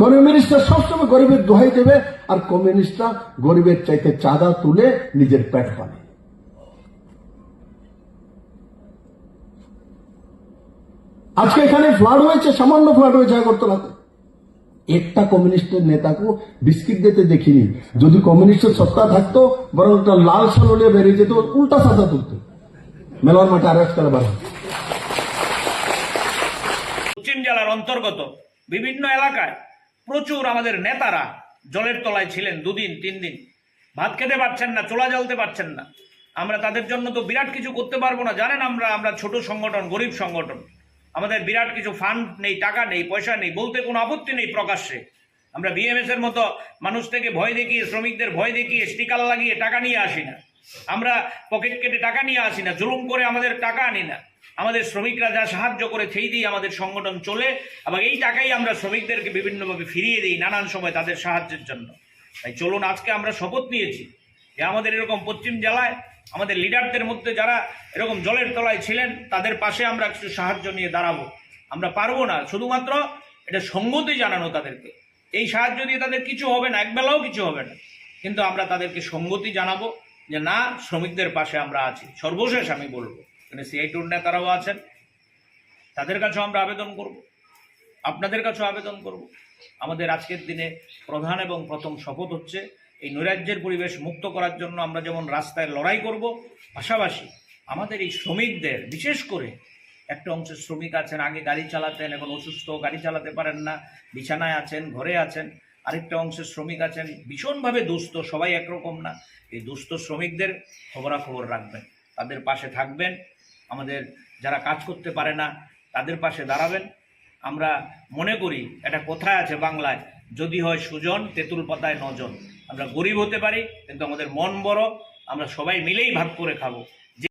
কমিউনিস্টরা সবসময় গরিবের দোহাই দেবে, আর কমিউনিস্টরা গরিবের চাইতে চাঁদা তুলে নিজের পেট পালে। আজকে এখানে ফ্লাড হয়েছে, সামান্য ফ্লাড হয়েছে আগরতলাতে, একটা কমিউনিস্টের নেতাকে বিস্কিট দিতে দেখিনি। যদি কমিউনিস্টের সত্তা থাকতো বরং একটা লাল সাললে বেরিয়ে যেত, উল্টা সাজা তুলতো, মেলার মাঠে আরেস্ট করা বার। পশ্চিম জেলার অন্তর্গত বিভিন্ন এলাকায় প্রচুর আমাদের নেতারা জলের তলায় ছিলেন, 2 দিন 3 দিন ভাত খেতে পারছেন না, চোলা জ্বালতে পারছেন না। আমরা তাদের জন্য তো বিরাট কিছু করতে পারবো না, জানেন আমরা ছোট সংগঠন, গরিব সংগঠন, আমাদের বিরাট কিছু ফান্ড নেই, টাকা নেই, পয়সা নেই, বলতে কোনো আপত্তি নেই প্রকাশ্যে। আমরা বিএমএস এর মতো মানুষ থেকে ভয় দেখিয়ে, শ্রমিকদের ভয় দেখিয়ে, স্টিকার লাগিয়ে টাকা নিয়ে আসি না। আমরা পকেট কেটে টাকা নিয়ে আসি না, জুলুম করে আমাদের টাকা আনি না। আমাদের শ্রমিকরা যা সাহায্য করে সেই দিয়ে আমাদের সংগঠন চলে, এবং এই টাকাই আমরা শ্রমিকদেরকে বিভিন্নভাবে ফিরিয়ে দিই নানান সময় তাদের সাহায্যের জন্য। তাই চলুন, আজকে আমরা শপথ নিয়েছি যে আমাদের এরকম পশ্চিম জেলায় আমাদের লিডারদের মধ্যে যারা এরকম জলের তলায় ছিলেন তাদের পাশে আমরা কিছু সাহায্য নিয়ে দাঁড়াবো। আমরা পারবো না, শুধুমাত্র এটা সঙ্গতি জানানো তাদেরকে। এই সাহায্য দিয়ে তাদের কিছু হবে না, একবেলাও কিছু হবে না, কিন্তু আমরা তাদেরকে সঙ্গতি জানাবো যে না, শ্রমিকদের পাশে আমরা আছি। সর্বশেষ আমি বলবো, মানে সিআইটির নেতারাও আছেন, তাদের কাছেও আমরা আবেদন করব, আপনাদের কাছেও আবেদন করব। আমাদের আজকের দিনে প্রধান এবং প্রথম শপথ হচ্ছে এই নৈরাজ্যের পরিবেশ মুক্ত করার জন্য আমরা যেমন রাস্তায় লড়াই করব, পাশাপাশি আমাদের এই শ্রমিকদের, বিশেষ করে একটা অংশের শ্রমিক আছেন আগে গাড়ি চালাতেন, এখন অসুস্থ, গাড়ি চালাতে পারেন না, বিছানায় আছেন, ঘরে আছেন। আরেকটা অংশের শ্রমিক আছেন ভীষণভাবে দুস্থ, সবাই একরকম না। এই দুস্থ শ্রমিকদের খবরাখবর রাখবেন, তাদের পাশে থাকবেন। আমাদের যারা কাজ করতে পারে না তাদের পাশে দাঁড়াবেন। আমরা মনে করি এটা কোথায় আছে বাংলায়, যদি হয় সুজন তেঁতুল পাতায় নজন। আমরা গরিব হতে পারি কিন্তু আমাদের মন বড়, আমরা সবাই মিলেই ভাগ করে খাবো।